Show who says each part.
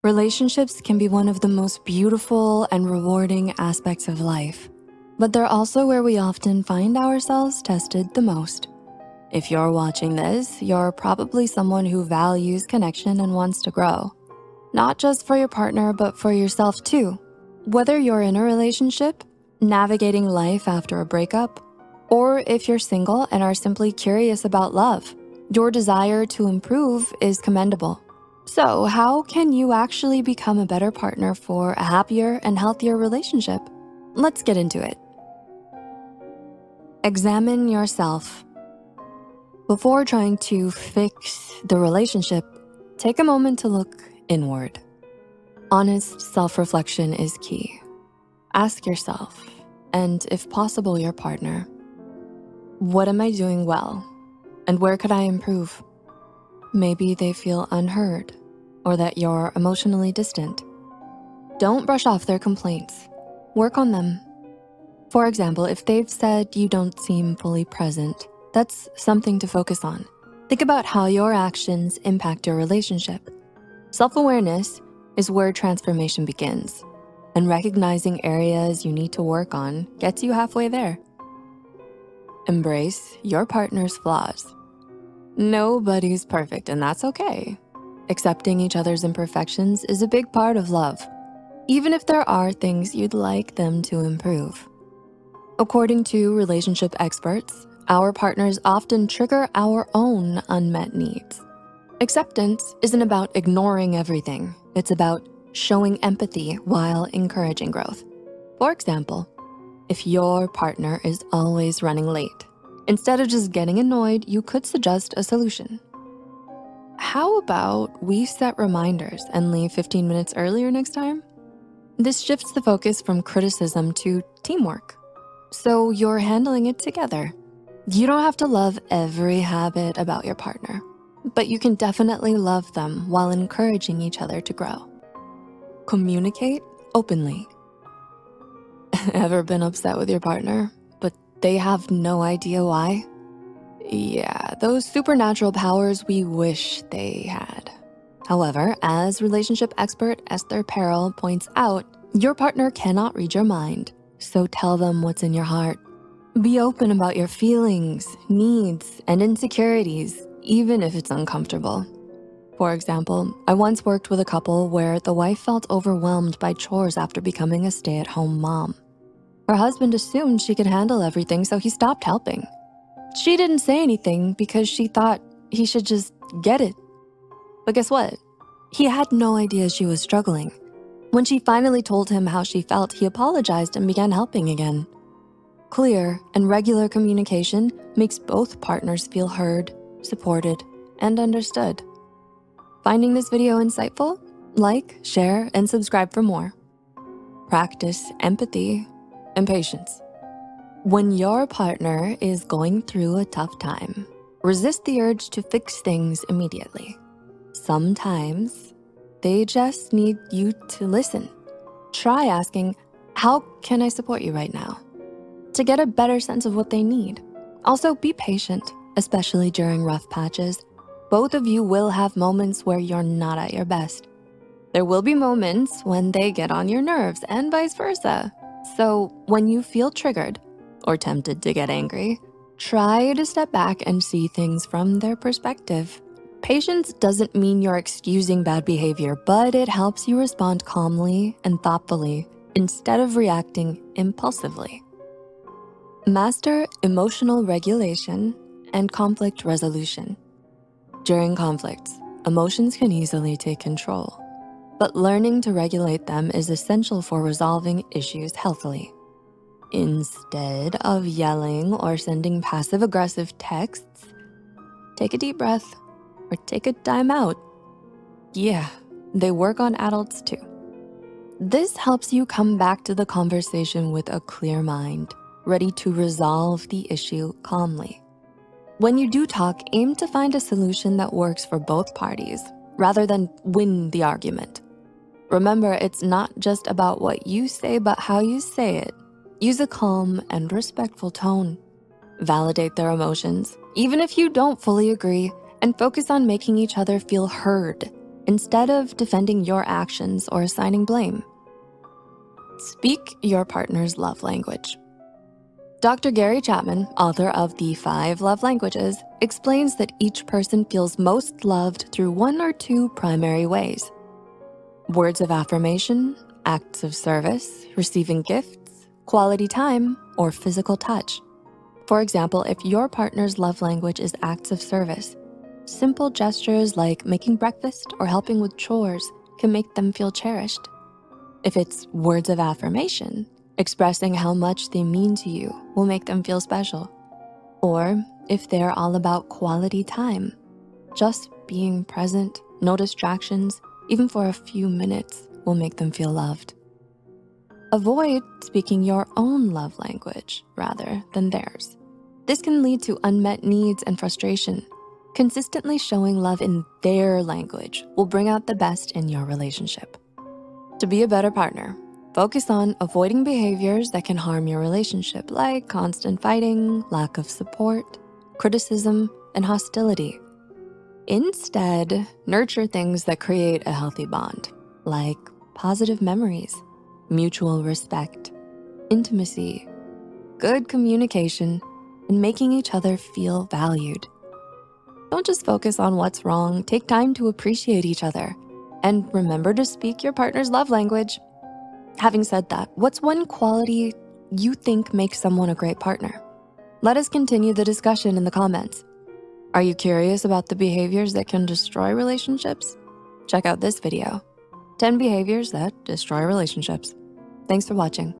Speaker 1: Relationships can be one of the most beautiful and rewarding aspects of life, but they're also where we often find ourselves tested the most. If you're watching this, you're probably someone who values connection and wants to grow, not just for your partner, but for yourself too. Whether you're in a relationship, navigating life after a breakup, or if you're single and are simply curious about love, your desire to improve is commendable. So how can you actually become a better partner for a happier and healthier relationship? Let's get into it. Examine yourself. Before trying to fix the relationship, take a moment to look inward. Honest self-reflection is key. Ask yourself, and if possible, your partner, what am I doing well? And where could I improve? Maybe they feel unheard or that you're emotionally distant. Don't brush off their complaints. Work on them. For example, if they've said you don't seem fully present, that's something to focus on. Think about how your actions impact your relationship. Self-awareness is where transformation begins, and recognizing areas you need to work on gets you halfway there. Embrace your partner's flaws. Nobody's perfect, and that's okay. Accepting each other's imperfections is a big part of love, even if there are things you'd like them to improve. According to relationship experts, our partners often trigger our own unmet needs. Acceptance isn't about ignoring everything. It's about showing empathy while encouraging growth. For example, if your partner is always running late, instead of just getting annoyed, you could suggest a solution. How about we set reminders and leave 15 minutes earlier next time? This shifts the focus from criticism to teamwork, so you're handling it together. You don't have to love every habit about your partner, but you can definitely love them while encouraging each other to grow. Communicate openly. Ever been upset with your partner, but they have no idea why? Yeah, those supernatural powers we wish they had. However, as relationship expert Esther Perel points out, your partner cannot read your mind, so tell them what's in your heart. Be open about your feelings, needs, and insecurities, even if it's uncomfortable. For example, I once worked with a couple where the wife felt overwhelmed by chores after becoming a stay-at-home mom. Her husband assumed she could handle everything, so he stopped helping. She didn't say anything because she thought he should just get it. But guess what? He had no idea she was struggling. When she finally told him how she felt, he apologized and began helping again. Clear and regular communication makes both partners feel heard, supported, and understood. Finding this video insightful? Like, share, and subscribe for more. Practice empathy and patience. When your partner is going through a tough time, resist the urge to fix things immediately. Sometimes they just need you to listen. Try asking, how can I support you right now? To get a better sense of what they need. Also, be patient, especially during rough patches. Both of you will have moments where you're not at your best. There will be moments when they get on your nerves and vice versa. So when you feel triggered or tempted to get angry, try to step back and see things from their perspective. Patience doesn't mean you're excusing bad behavior, but it helps you respond calmly and thoughtfully instead of reacting impulsively. Master emotional regulation and conflict resolution. During conflicts, emotions can easily take control, but learning to regulate them is essential for resolving issues healthily. Instead of yelling or sending passive-aggressive texts, take a deep breath or take a time out. Yeah, they work on adults too. This helps you come back to the conversation with a clear mind, ready to resolve the issue calmly. When you do talk, aim to find a solution that works for both parties rather than win the argument. Remember, it's not just about what you say, but how you say it. Use a calm and respectful tone. Validate their emotions, even if you don't fully agree, and focus on making each other feel heard. instead of defending your actions or assigning blame. Speak your partner's love language. Dr. Gary Chapman, author of The 5 Love Languages, explains that each person feels most loved through one or two primary ways: words of affirmation, acts of service, receiving gifts, quality time, or physical touch. For example, if your partner's love language is acts of service, simple gestures like making breakfast or helping with chores can make them feel cherished. If it's words of affirmation, expressing how much they mean to you will make them feel special. Or if they're all about quality time, just being present, no distractions, even for a few minutes will make them feel loved. Avoid speaking your own love language rather than theirs. This can lead to unmet needs and frustration. Consistently showing love in their language will bring out the best in your relationship. To be a better partner, focus on avoiding behaviors that can harm your relationship, like constant fighting, lack of support, criticism, and hostility. Instead, nurture things that create a healthy bond, like positive memories, mutual respect, intimacy, good communication, and making each other feel valued. Don't just focus on what's wrong, take time to appreciate each other. And remember to speak your partner's love language. Having said that, what's one quality you think makes someone a great partner? Let us continue the discussion in the comments. Are you curious about the behaviors that can destroy relationships? Check out this video, 10 behaviors that destroy relationships. Thanks for watching.